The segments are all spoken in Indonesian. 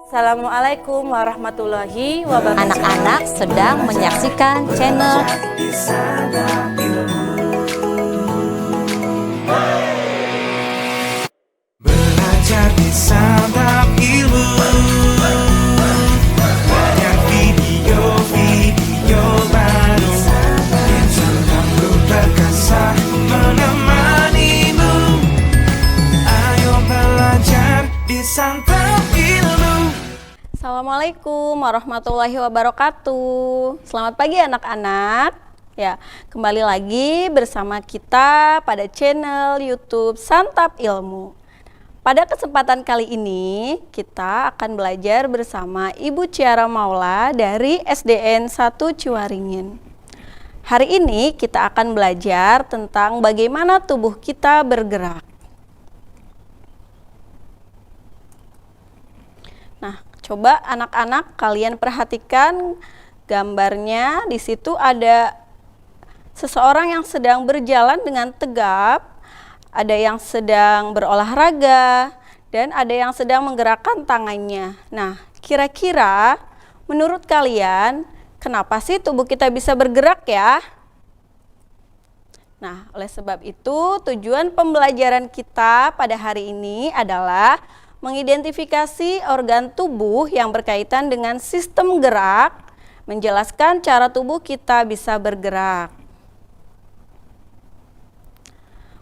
Assalamualaikum warahmatullahi wabarakatuh. Anak-anak sedang menyaksikan channel Belajar di Santap Ilmu. Banyak video-video baru yang selalu terkesan menemanimu. Ayo belajar di Santap Ilmu. Assalamualaikum warahmatullahi wabarakatuh. Selamat pagi anak-anak. Ya, kembali lagi bersama kita pada channel YouTube Santap Ilmu. Pada kesempatan kali ini kita akan belajar bersama Ibu Ciara Maula dari SDN 1 Ciwaringin. Hari ini kita akan belajar tentang bagaimana tubuh kita bergerak. Nah, coba anak-anak kalian perhatikan gambarnya. Di situ ada seseorang yang sedang berjalan dengan tegap, ada yang sedang berolahraga, dan ada yang sedang menggerakkan tangannya. Nah, kira-kira menurut kalian kenapa sih tubuh kita bisa bergerak ya? Nah, oleh sebab itu tujuan pembelajaran kita pada hari ini adalah mengidentifikasi organ tubuh yang berkaitan dengan sistem gerak, menjelaskan cara tubuh kita bisa bergerak.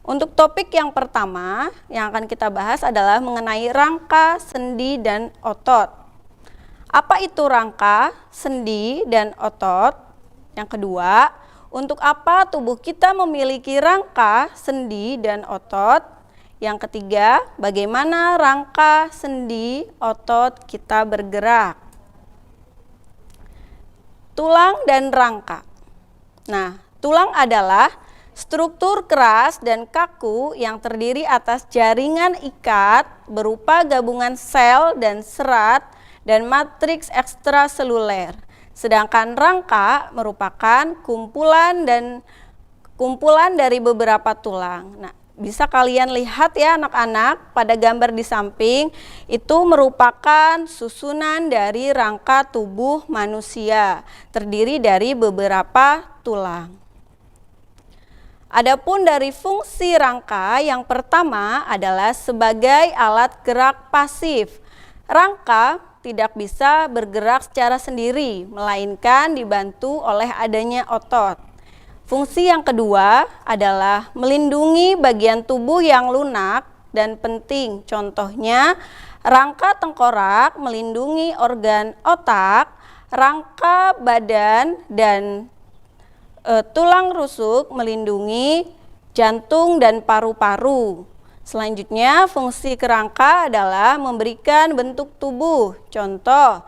Untuk topik yang pertama yang akan kita bahas adalah mengenai rangka, sendi, dan otot. Apa itu rangka, sendi, dan otot? Yang kedua, untuk apa tubuh kita memiliki rangka, sendi, dan otot? Yang ketiga, bagaimana rangka, sendi, otot kita bergerak? Tulang dan rangka. Nah, tulang adalah struktur keras dan kaku yang terdiri atas jaringan ikat berupa gabungan sel dan serat dan matriks ekstraseluler. Sedangkan rangka merupakan kumpulan dari beberapa tulang. Nah, bisa kalian lihat ya anak-anak pada gambar di samping, itu merupakan susunan dari rangka tubuh manusia, terdiri dari beberapa tulang. Adapun dari fungsi rangka, yang pertama adalah sebagai alat gerak pasif. Rangka tidak bisa bergerak secara sendiri, melainkan dibantu oleh adanya otot. Fungsi yang kedua adalah melindungi bagian tubuh yang lunak dan penting. Contohnya, rangka tengkorak melindungi organ otak, rangka badan dan tulang rusuk melindungi jantung dan paru-paru. Selanjutnya, fungsi kerangka adalah memberikan bentuk tubuh. Contoh,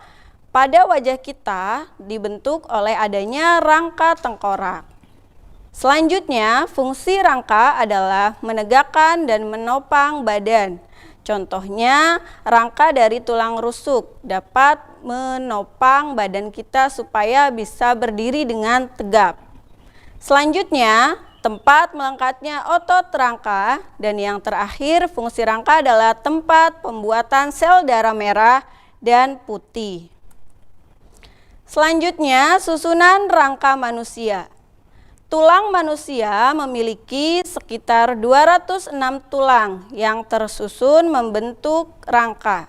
pada wajah kita dibentuk oleh adanya rangka tengkorak. Selanjutnya, fungsi rangka adalah menegakkan dan menopang badan. Contohnya, rangka dari tulang rusuk dapat menopang badan kita supaya bisa berdiri dengan tegap. Selanjutnya, tempat melengkapnya otot rangka, dan yang terakhir, fungsi rangka adalah tempat pembuatan sel darah merah dan putih. Selanjutnya, susunan rangka manusia. Tulang manusia memiliki sekitar 206 tulang yang tersusun membentuk rangka.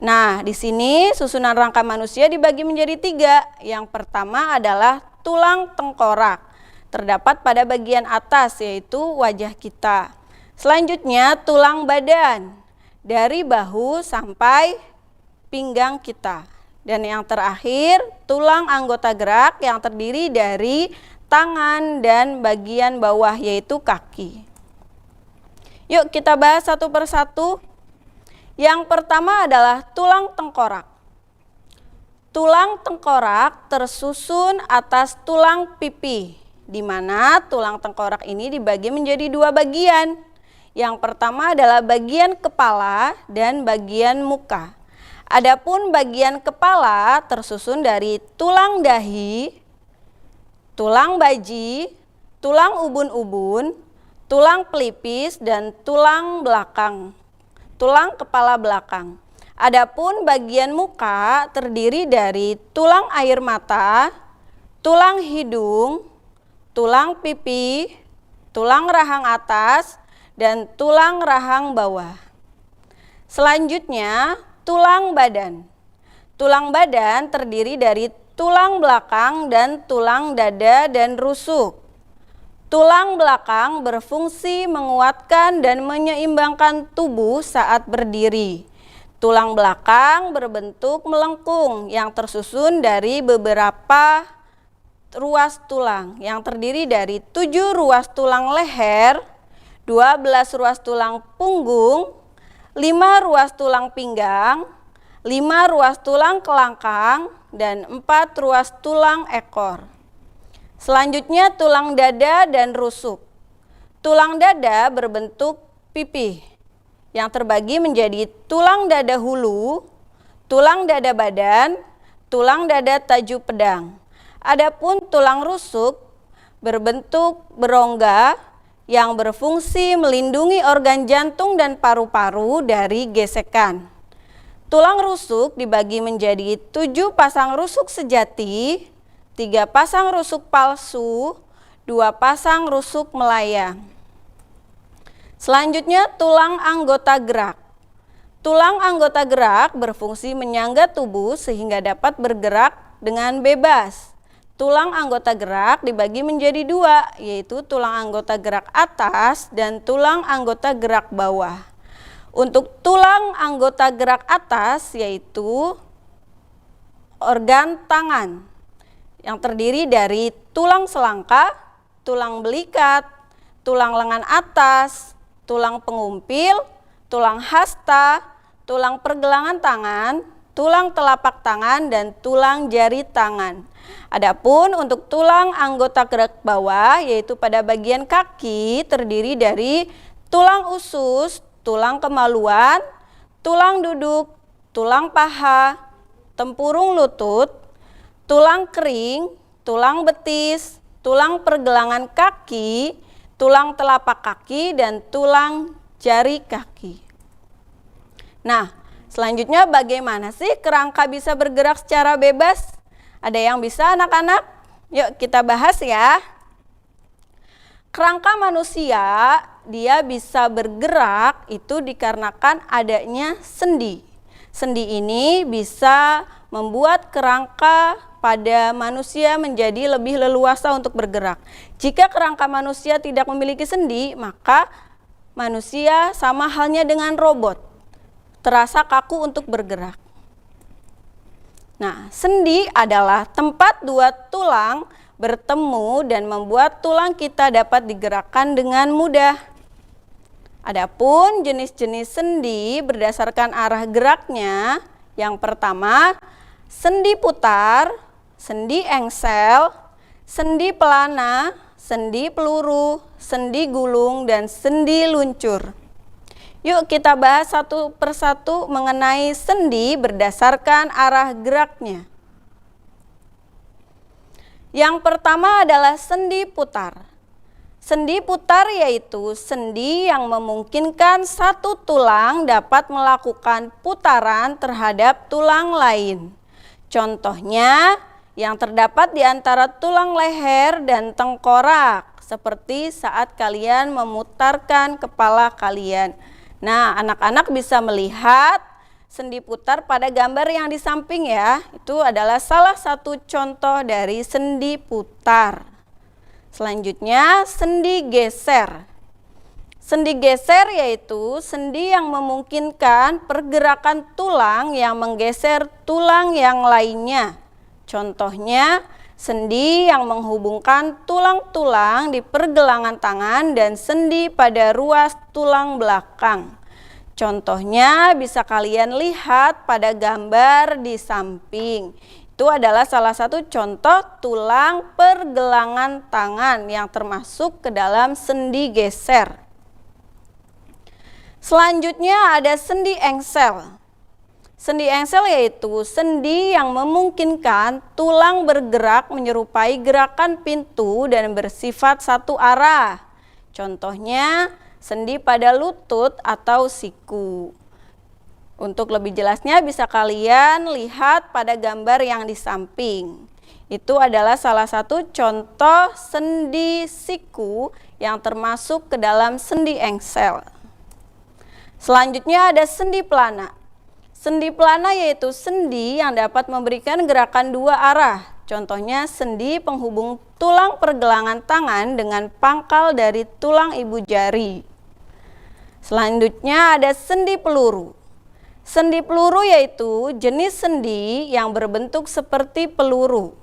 Nah, di sini susunan rangka manusia dibagi menjadi 3. Yang pertama adalah tulang tengkorak, terdapat pada bagian atas yaitu wajah kita. Selanjutnya tulang badan, dari bahu sampai pinggang kita. Dan yang terakhir tulang anggota gerak yang terdiri dari tangan dan bagian bawah yaitu kaki. Yuk kita bahas satu persatu. Yang pertama adalah tulang tengkorak. Tulang tengkorak tersusun atas tulang pipi, di mana tulang tengkorak ini dibagi menjadi 2 bagian. Yang pertama adalah bagian kepala dan bagian muka. Adapun bagian kepala tersusun dari tulang dahi, tulang baji, tulang ubun-ubun, tulang pelipis, dan tulang kepala belakang. Adapun bagian muka terdiri dari tulang air mata, tulang hidung, tulang pipi, tulang rahang atas, dan tulang rahang bawah. Selanjutnya, tulang badan. Tulang badan terdiri dari tulang belakang dan tulang dada dan rusuk. Tulang belakang berfungsi menguatkan dan menyeimbangkan tubuh saat berdiri. Tulang belakang berbentuk melengkung yang tersusun dari beberapa ruas tulang yang terdiri dari 7 ruas tulang leher, 12 ruas tulang punggung, 5 ruas tulang pinggang, 5 ruas tulang kelangkang, dan 4 ruas tulang ekor. Selanjutnya tulang dada dan rusuk. Tulang dada berbentuk pipih yang terbagi menjadi tulang dada hulu, tulang dada badan, tulang dada taju pedang. Adapun tulang rusuk berbentuk berongga yang berfungsi melindungi organ jantung dan paru-paru dari gesekan. Tulang rusuk dibagi menjadi 7 pasang rusuk sejati, 3 pasang rusuk palsu, 2 pasang rusuk melayang. Selanjutnya tulang anggota gerak. Tulang anggota gerak berfungsi menyangga tubuh sehingga dapat bergerak dengan bebas. Tulang anggota gerak dibagi menjadi 2, yaitu tulang anggota gerak atas dan tulang anggota gerak bawah. Untuk tulang anggota gerak atas yaitu organ tangan yang terdiri dari tulang selangka, tulang belikat, tulang lengan atas, tulang pengumpil, tulang hasta, tulang pergelangan tangan, tulang telapak tangan, dan tulang jari tangan. Adapun untuk tulang anggota gerak bawah yaitu pada bagian kaki terdiri dari tulang usus, tulang kemaluan, tulang duduk, tulang paha, tempurung lutut, tulang kering, tulang betis, tulang pergelangan kaki, tulang telapak kaki, dan tulang jari kaki. Nah, selanjutnya bagaimana sih kerangka bisa bergerak secara bebas? Ada yang bisa anak-anak? Yuk kita bahas ya. Kerangka manusia dia bisa bergerak itu dikarenakan adanya sendi. Sendi ini bisa membuat kerangka pada manusia menjadi lebih leluasa untuk bergerak. Jika kerangka manusia tidak memiliki sendi, maka manusia sama halnya dengan robot, terasa kaku untuk bergerak. Nah, sendi adalah tempat 2 tulang bertemu dan membuat tulang kita dapat digerakkan dengan mudah. Adapun jenis-jenis sendi berdasarkan arah geraknya, yang pertama, sendi putar, sendi engsel, sendi pelana, sendi peluru, sendi gulung, dan sendi luncur. Yuk kita bahas satu persatu mengenai sendi berdasarkan arah geraknya. Yang pertama adalah sendi putar. Sendi putar yaitu sendi yang memungkinkan satu tulang dapat melakukan putaran terhadap tulang lain. Contohnya yang terdapat di antara tulang leher dan tengkorak, seperti saat kalian memutarkan kepala kalian. Nah, anak-anak bisa melihat sendi putar pada gambar yang di samping ya. Itu adalah salah satu contoh dari sendi putar. Selanjutnya, sendi geser. Sendi geser yaitu sendi yang memungkinkan pergerakan tulang yang menggeser tulang yang lainnya. Contohnya, sendi yang menghubungkan tulang-tulang di pergelangan tangan dan sendi pada ruas tulang belakang. Contohnya bisa kalian lihat pada gambar di samping. Itu adalah salah satu contoh tulang pergelangan tangan yang termasuk ke dalam sendi geser. Selanjutnya ada sendi engsel. Sendi engsel yaitu sendi yang memungkinkan tulang bergerak menyerupai gerakan pintu dan bersifat satu arah. Contohnya sendi pada lutut atau siku. Untuk lebih jelasnya bisa kalian lihat pada gambar yang di samping. Itu adalah salah satu contoh sendi siku yang termasuk ke dalam sendi engsel. Selanjutnya ada sendi pelana. Sendi pelana yaitu sendi yang dapat memberikan gerakan dua arah. Contohnya sendi penghubung tulang pergelangan tangan dengan pangkal dari tulang ibu jari. Selanjutnya ada sendi peluru. Sendi peluru yaitu jenis sendi yang berbentuk seperti peluru.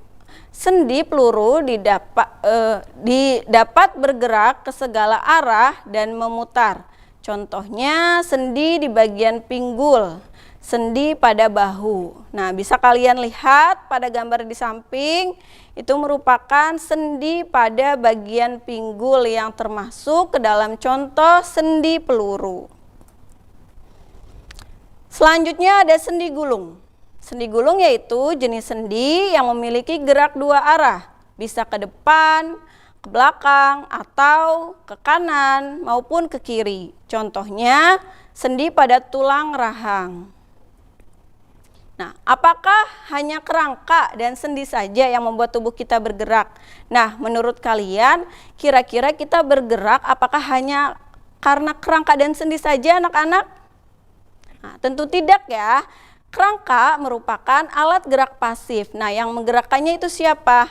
Sendi peluru dapat bergerak ke segala arah dan memutar. Contohnya sendi di bagian pinggul, sendi pada bahu. Nah, bisa kalian lihat pada gambar di samping, itu merupakan sendi pada bagian pinggul yang termasuk ke dalam contoh sendi peluru. Selanjutnya ada sendi gulung. Sendi gulung yaitu jenis sendi yang memiliki gerak dua arah, bisa ke depan, ke belakang, atau ke kanan maupun ke kiri. Contohnya sendi pada tulang rahang. Nah, apakah hanya kerangka dan sendi saja yang membuat tubuh kita bergerak? Nah, menurut kalian, kira-kira kita bergerak apakah hanya karena kerangka dan sendi saja, anak-anak? Nah, tentu tidak ya. Kerangka merupakan alat gerak pasif. Nah, yang menggerakkannya itu siapa?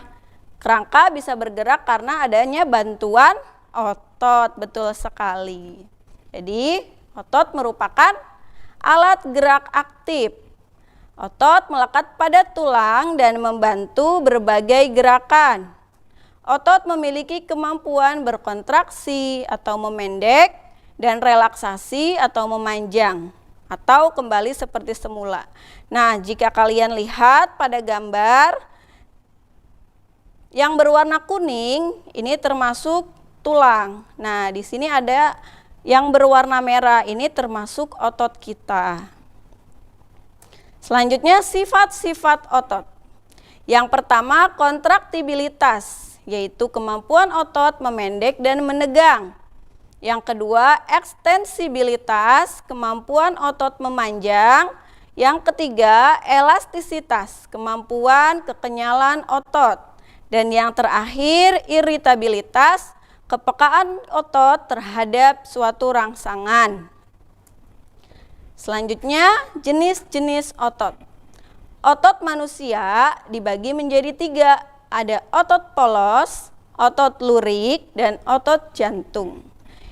Kerangka bisa bergerak karena adanya bantuan otot, betul sekali. Jadi, otot merupakan alat gerak aktif. Otot melekat pada tulang dan membantu berbagai gerakan. Otot memiliki kemampuan berkontraksi atau memendek dan relaksasi atau memanjang atau kembali seperti semula. Nah, jika kalian lihat pada gambar yang berwarna kuning, ini termasuk tulang. Nah, di sini ada yang berwarna merah, ini termasuk otot kita. Selanjutnya sifat-sifat otot. Yang pertama kontraktibilitas, yaitu kemampuan otot memendek dan menegang. Yang kedua ekstensibilitas, kemampuan otot memanjang. Yang ketiga elastisitas, kemampuan kekenyalan otot. Dan yang terakhir iritabilitas, kepekaan otot terhadap suatu rangsangan. Selanjutnya, jenis-jenis otot. Otot manusia dibagi menjadi 3. Ada otot polos, otot lurik, dan otot jantung.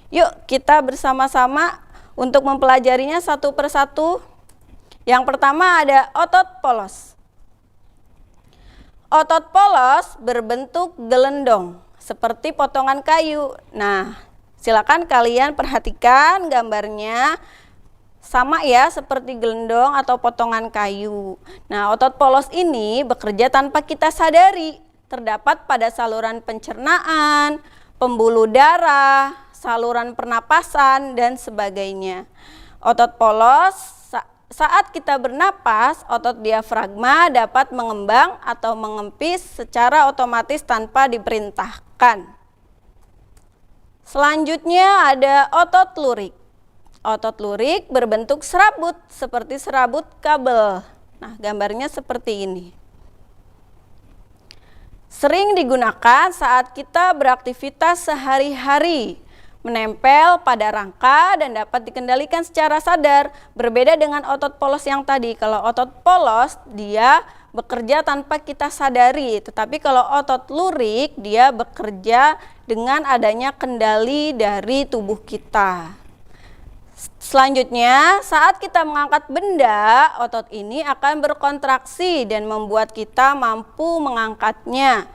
Yuk kita bersama-sama untuk mempelajarinya satu persatu. Yang pertama ada otot polos. Otot polos berbentuk gelendong, seperti potongan kayu. Nah, silakan kalian perhatikan gambarnya. Sama ya seperti gelendong atau potongan kayu. Nah, otot polos ini bekerja tanpa kita sadari. Terdapat pada saluran pencernaan, pembuluh darah, saluran pernapasan, dan sebagainya. Otot polos saat kita bernapas, otot diafragma dapat mengembang atau mengempis secara otomatis tanpa diperintahkan. Selanjutnya ada otot lurik. Otot lurik berbentuk serabut seperti serabut kabel. Nah, gambarnya seperti ini. Sering digunakan saat kita beraktivitas sehari-hari, menempel pada rangka dan dapat dikendalikan secara sadar. Berbeda dengan otot polos yang tadi. Kalau otot polos dia bekerja tanpa kita sadari, tetapi kalau otot lurik dia bekerja dengan adanya kendali dari tubuh kita. Selanjutnya, saat kita mengangkat benda, otot ini akan berkontraksi dan membuat kita mampu mengangkatnya.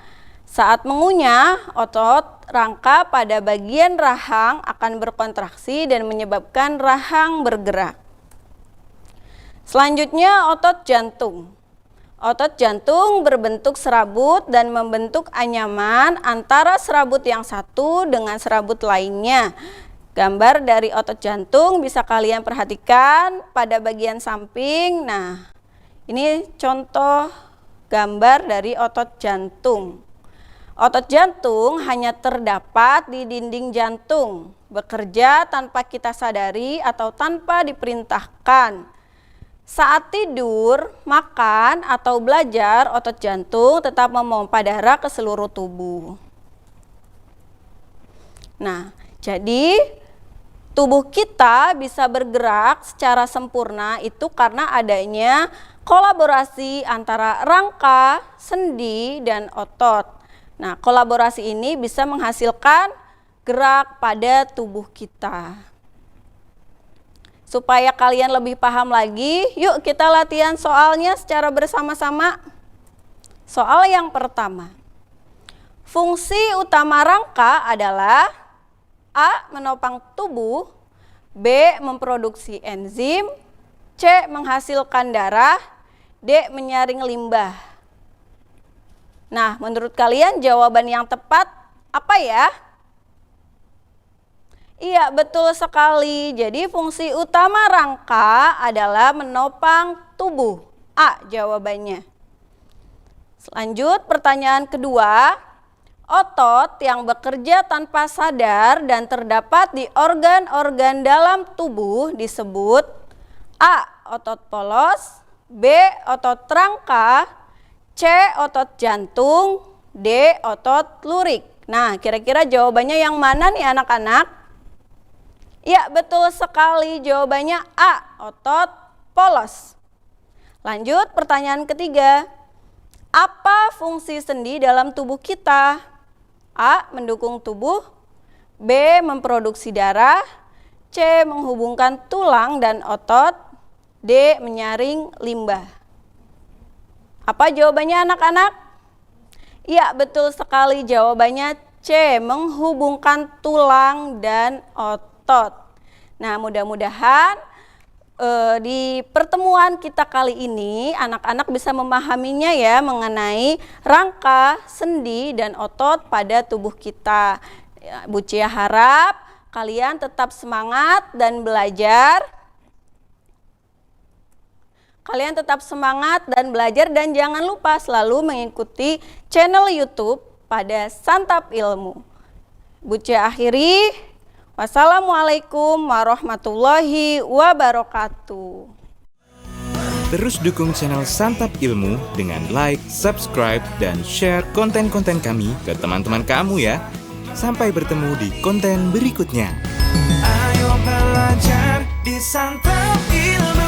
Saat mengunyah, otot rangka pada bagian rahang akan berkontraksi dan menyebabkan rahang bergerak. Selanjutnya, otot jantung. Otot jantung berbentuk serabut dan membentuk anyaman antara serabut yang satu dengan serabut lainnya. Gambar dari otot jantung bisa kalian perhatikan pada bagian samping. Nah, ini contoh gambar dari otot jantung. Otot jantung hanya terdapat di dinding jantung, bekerja tanpa kita sadari atau tanpa diperintahkan. Saat tidur, makan, atau belajar, otot jantung tetap memompa darah ke seluruh tubuh. Nah, jadi tubuh kita bisa bergerak secara sempurna itu karena adanya kolaborasi antara rangka, sendi, dan otot. Nah, kolaborasi ini bisa menghasilkan gerak pada tubuh kita. Supaya kalian lebih paham lagi, yuk kita latihan soalnya secara bersama-sama. Soal yang pertama. Fungsi utama rangka adalah A. Menopang tubuh, B. Memproduksi enzim, C. Menghasilkan darah, D. Menyaring limbah. Nah, menurut kalian jawaban yang tepat apa ya? Iya, betul sekali. Jadi fungsi utama rangka adalah menopang tubuh. A jawabannya. Lanjut, pertanyaan kedua. Otot yang bekerja tanpa sadar dan terdapat di organ-organ dalam tubuh disebut A. Otot polos, B. Otot rangka, C. Otot jantung, D. Otot lurik. Nah, kira-kira jawabannya yang mana nih anak-anak? Ya, betul sekali. Jawabannya A. Otot polos. Lanjut, pertanyaan ketiga. Apa fungsi sendi dalam tubuh kita? A. Mendukung tubuh, B. Memproduksi darah, C. Menghubungkan tulang dan otot, D. Menyaring limbah. Apa jawabannya anak-anak? Ya, betul sekali. Jawabannya C. Menghubungkan tulang dan otot. Nah, mudah-mudahan di pertemuan kita kali ini anak-anak bisa memahaminya ya mengenai rangka, sendi, dan otot pada tubuh kita. Bu Cia harap kalian tetap semangat dan belajar. Kalian tetap semangat dan belajar dan jangan lupa selalu mengikuti channel YouTube pada Santap Ilmu. Bu Cia akhiri. Wassalamualaikum warahmatullahi wabarakatuh. Terus dukung channel Santap Ilmu dengan like, subscribe, dan share konten-konten kami ke teman-teman kamu ya. Sampai bertemu di konten berikutnya. Ayo belajar di Santap Ilmu.